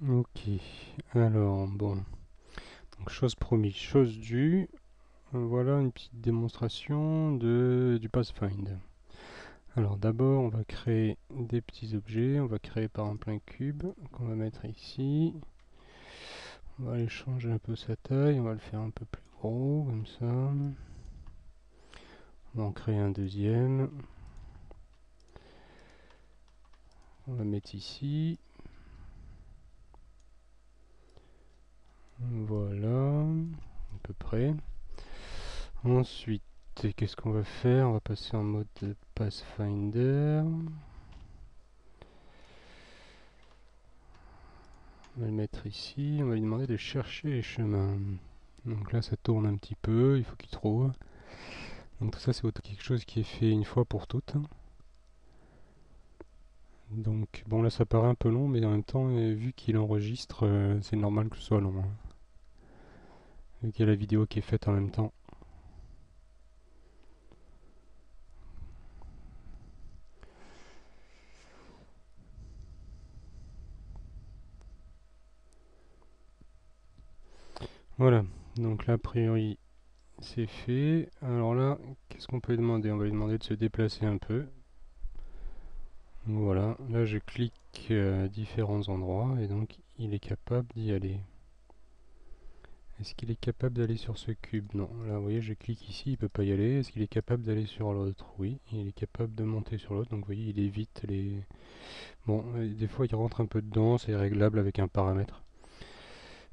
Ok, alors bon, donc chose promise, chose due. Voilà une petite démonstration du Pathfinder. Alors d'abord, on va créer des petits objets. On va créer par exemple un cube qu'on va mettre ici. On va aller changer un peu sa taille. On va le faire un peu plus gros, comme ça. On va en créer un deuxième. On va mettre ici. Voilà, à peu près. Ensuite, qu'est-ce qu'on va faire? On va passer en mode Pathfinder. On va le mettre ici. On va lui demander de chercher les chemins. Donc là, ça tourne un petit peu. Il faut qu'il trouve. Donc tout ça, c'est quelque chose qui est fait une fois pour toutes. Donc bon, là, ça paraît un peu long, mais en même temps, vu qu'il enregistre, c'est normal que ce soit long, hein. Vu qu'il y a la vidéo qui est faite en même temps. Voilà. Donc là, a priori, c'est fait. Alors là, qu'est-ce qu'on peut lui demander? On va lui demander de se déplacer un peu. Voilà, là je clique à différents endroits et donc il est capable d'y aller. Est-ce qu'il est capable d'aller sur ce cube? Non, là vous voyez je clique ici, il peut pas y aller. Est-ce qu'il est capable d'aller sur l'autre? Oui, il est capable de monter sur l'autre, donc vous voyez il évite les... Bon, des fois il rentre un peu dedans, c'est réglable avec un paramètre.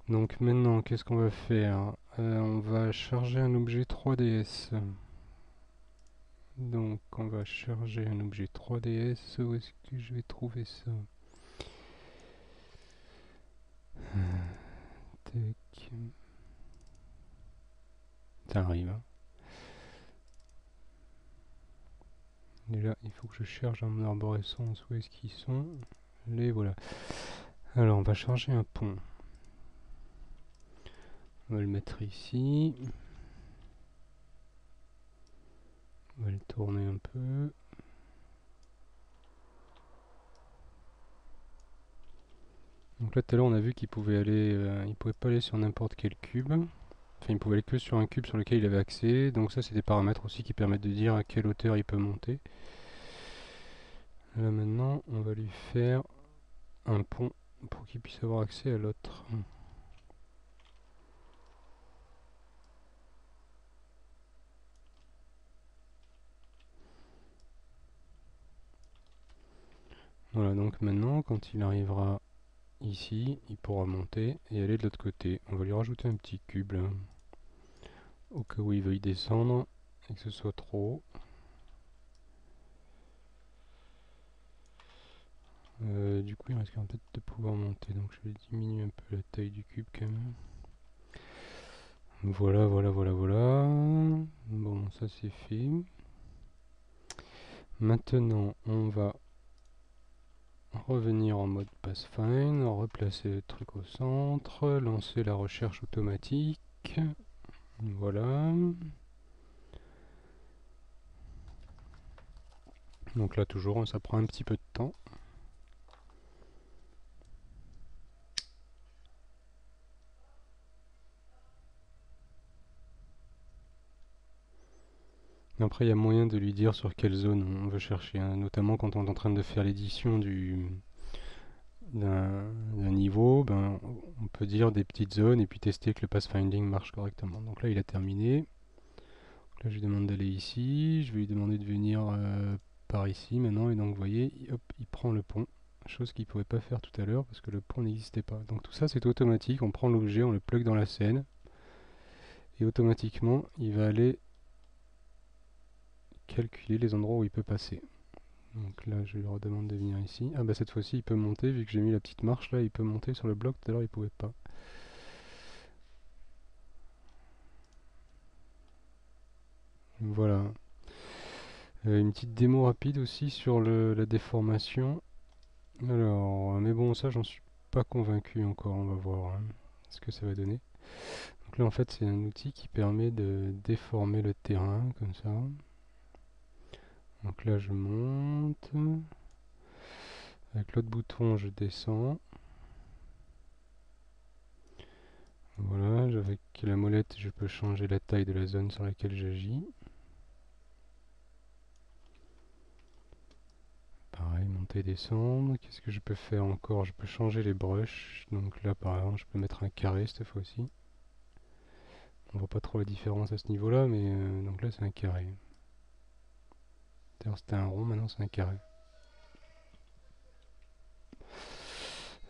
Donc maintenant, qu'est-ce qu'on va faire? On va charger un objet 3DS. Donc on va charger un objet 3DS, où est-ce que je vais trouver ça? Tac. Ça arrive, hein. Déjà, il faut que je cherche dans mon arborescence où est-ce qu'ils sont. Les voilà. Alors, on va charger un pont. On va le mettre ici. On va le tourner un peu. Donc là, tout à l'heure, on a vu qu'il pouvait aller, il pouvait pas aller sur n'importe quel cube. Enfin, il pouvait aller que sur un cube sur lequel il avait accès. Donc ça, c'est des paramètres aussi qui permettent de dire à quelle hauteur il peut monter. Là maintenant, on va lui faire un pont pour qu'il puisse avoir accès à l'autre. Voilà, donc maintenant, quand il arrivera ici, il pourra monter et aller de l'autre côté. On va lui rajouter un petit cube là, au cas où il veuille descendre et que ce soit trop haut. Du coup, il risque peut-être de pouvoir monter, donc je vais diminuer un peu la taille du cube quand même. Voilà, voilà, voilà, voilà. Bon, ça c'est fait. Maintenant, on va revenir en mode Pathfinder, replacer le truc au centre, lancer la recherche automatique. Voilà. Donc là, toujours, ça prend un petit peu de temps. Après, il y a moyen de lui dire sur quelle zone on veut chercher, hein, notamment quand on est en train de faire l'édition d'un niveau, ben, on peut dire des petites zones et puis tester que le pathfinding marche correctement. Donc là, il a terminé. Donc là, je lui demande d'aller ici. Je vais lui demander de venir par ici maintenant. Et donc, vous voyez, hop, il prend le pont. Chose qu'il ne pouvait pas faire tout à l'heure parce que le pont n'existait pas. Donc tout ça, c'est automatique. On prend l'objet, on le plug dans la scène. Et automatiquement, il va aller calculer les endroits où il peut passer. Donc là, je lui redemande de venir ici. Ah bah cette fois-ci, il peut monter, vu que j'ai mis la petite marche là, il peut monter sur le bloc. Tout à l'heure, il pouvait pas. Voilà. Une petite démo rapide aussi sur la déformation. Alors, mais bon, ça, j'en suis pas convaincu encore. On va voir, hein, ce que ça va donner. Donc là, en fait, c'est un outil qui permet de déformer le terrain, comme ça. Donc là, je monte. Avec l'autre bouton, je descends. Voilà, avec la molette, je peux changer la taille de la zone sur laquelle j'agis. Pareil, monter, descendre. Qu'est-ce que je peux faire encore? Je peux changer les brushes. Donc là, par exemple, je peux mettre un carré cette fois-ci. On voit pas trop la différence à ce niveau-là, mais donc là, c'est un carré. D'ailleurs, c'était un rond, maintenant c'est un carré.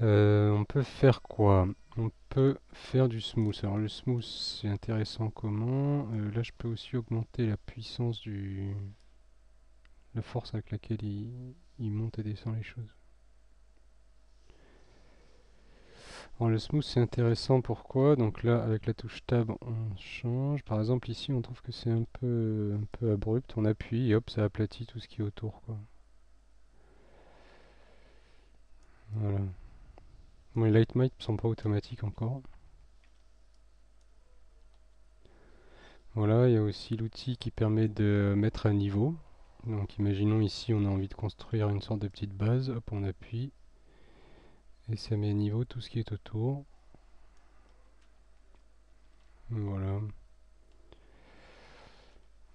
On peut faire quoi? On peut faire du smooth. Alors le smooth, c'est intéressant comment? Là, je peux aussi augmenter la puissance la force avec laquelle il monte et descend les choses. Alors le smooth c'est intéressant pourquoi? Donc là avec la touche tab on change. Par exemple ici on trouve que c'est un peu abrupt. On appuie et hop ça aplatit tout ce qui est autour quoi. Voilà. Bon, les light might sont pas automatiques encore. Voilà, il y a aussi l'outil qui permet de mettre un niveau. Donc imaginons ici on a envie de construire une sorte de petite base. Hop on appuie et ça met à niveau tout ce qui est autour. Voilà.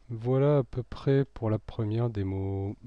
Voilà à peu près pour la première démo.